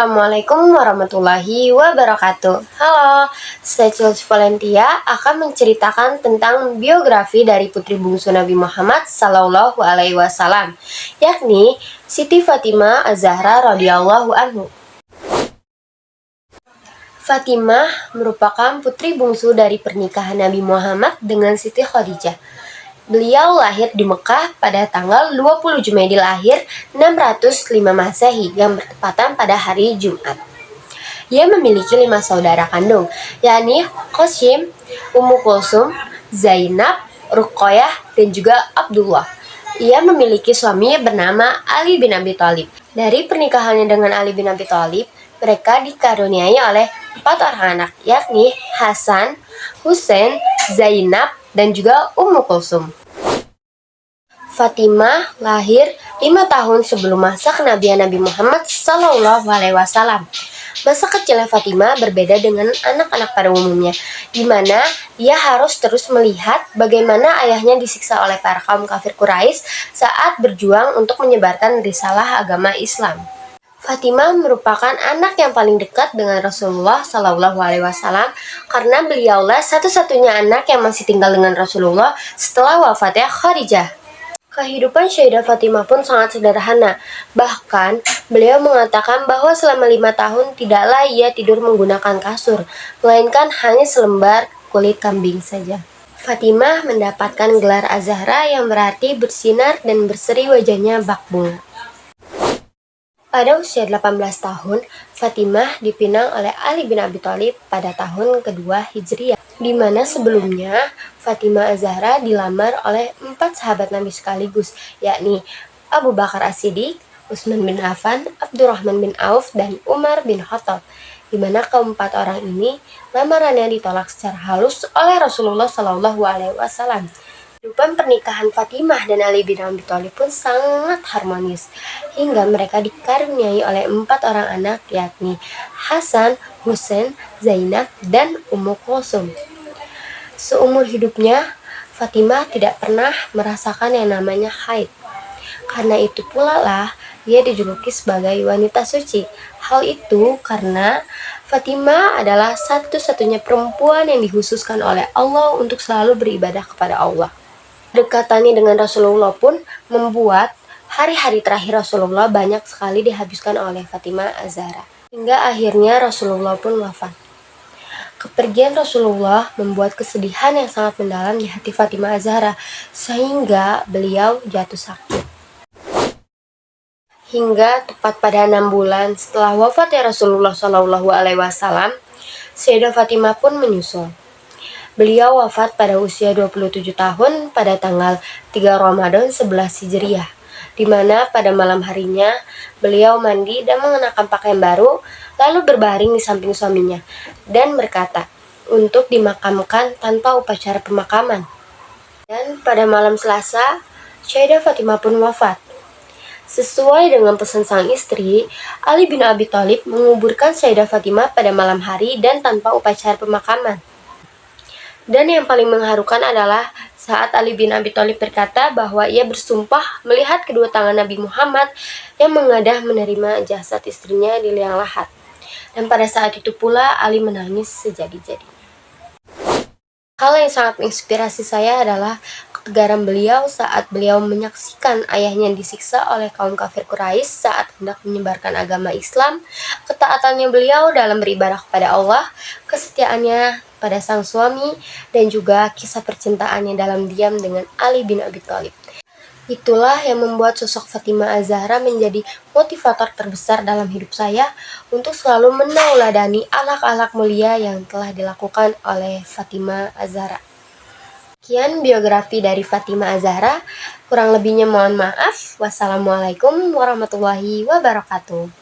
Assalamualaikum warahmatullahi wabarakatuh. Halo, saya Chelsea Valentia akan menceritakan tentang biografi dari putri bungsu Nabi Muhammad Sallallahu Alaihi Wasallam, yakni Siti Fatimah Az-Zahra radhiyallahu anhu. Fatimah merupakan putri bungsu dari pernikahan Nabi Muhammad dengan Siti Khadijah. Beliau lahir di Mekah pada tanggal 20 Jumadil Akhir 605 Masehi yang bertepatan pada hari Jumat. Ia memiliki 5 saudara kandung, yakni Qasim, Ummu Kulsum, Zainab, Ruqayyah, dan juga Abdullah. Ia memiliki suami bernama Ali bin Abi Thalib. Dari pernikahannya dengan Ali bin Abi Thalib, mereka dikaruniai oleh 4 orang anak, yakni Hasan, Husain, Zainab, dan juga Ummu Kulsum. Fatimah lahir 5 tahun sebelum masa kenabian Nabi Muhammad Sallallahu Alaihi Wasallam. Masa kecilnya Fatimah berbeda dengan anak-anak pada umumnya, di mana ia harus terus melihat bagaimana ayahnya disiksa oleh para kaum kafir Quraisy saat berjuang untuk menyebarkan risalah agama Islam. Fatimah merupakan anak yang paling dekat dengan Rasulullah Sallallahu Alaihi Wasallam karena beliaulah satu-satunya anak yang masih tinggal dengan Rasulullah setelah wafatnya Khadijah. Kehidupan Sayyidah Fatimah pun sangat sederhana. Bahkan, beliau mengatakan bahwa selama 5 tahun tidaklah ia tidur menggunakan kasur, melainkan hanya selembar kulit kambing saja. Fatimah mendapatkan gelar Az-Zahra yang berarti bersinar dan berseri wajahnya bak bunga. Pada usia 18 tahun, Fatimah dipinang oleh Ali bin Abi Thalib pada tahun kedua Hijriah, di mana sebelumnya Fatimah Az-Zahra dilamar oleh 4 sahabat Nabi sekaligus, yakni Abu Bakar As-Siddiq, Utsman bin Affan, Abdurrahman bin Auf, dan Umar bin Khattab, di mana keempat orang ini lamarannya ditolak secara halus oleh Rasulullah Shallallahu Alaihi Wasallam. Kehidupan pernikahan Fatimah dan Ali bin Abi Thalib pun sangat harmonis, hingga mereka dikaruniai oleh 4 orang anak, yakni Hasan, Husain, Zainab, dan Ummu Kulsum. Seumur hidupnya, Fatimah tidak pernah merasakan yang namanya haid. Karena itu pula lah ia dijuluki sebagai wanita suci. Hal itu karena Fatimah adalah satu-satunya perempuan yang dikhususkan oleh Allah untuk selalu beribadah kepada Allah. Dekatannya dengan Rasulullah pun membuat hari-hari terakhir Rasulullah banyak sekali dihabiskan oleh Fatimah Az-Zahra, hingga akhirnya Rasulullah pun wafat. Kepergian Rasulullah membuat kesedihan yang sangat mendalam di hati Fatimah Az-Zahra, sehingga beliau jatuh sakit. Hingga tepat pada 6 bulan setelah wafatnya Rasulullah Shallallahu Alaihi Wasallam, Sayyidah Fatimah pun menyusul. Beliau wafat pada usia 27 tahun pada tanggal 3 Ramadan 11 Hijriah, di mana pada malam harinya beliau mandi dan mengenakan pakaian baru, lalu berbaring di samping suaminya dan berkata untuk dimakamkan tanpa upacara pemakaman. Dan pada malam Selasa, Sayyidah Fatimah pun wafat. Sesuai dengan pesan sang istri, Ali bin Abi Thalib menguburkan Sayyidah Fatimah pada malam hari dan tanpa upacara pemakaman. Dan yang paling mengharukan adalah saat Ali bin Abi Thalib berkata bahwa ia bersumpah melihat kedua tangan Nabi Muhammad yang mengadah menerima jasad istrinya di liang lahat. Dan pada saat itu pula Ali menangis sejadi-jadinya. Hal yang sangat menginspirasi saya adalah ketegaran beliau saat beliau menyaksikan ayahnya disiksa oleh kaum kafir Quraisy saat hendak menyebarkan agama Islam, ketaatannya beliau dalam beribadah kepada Allah, kesetiaannya pada sang suami, dan juga kisah percintaannya dalam diam dengan Ali bin Abi Thalib. Itulah yang membuat sosok Fatimah Az-Zahra menjadi motivator terbesar dalam hidup saya untuk selalu menauladani akhlak-akhlak mulia yang telah dilakukan oleh Fatimah Az-Zahra. Sekian biografi dari Fatimah Az-Zahra, kurang lebihnya mohon maaf. Wassalamualaikum warahmatullahi wabarakatuh.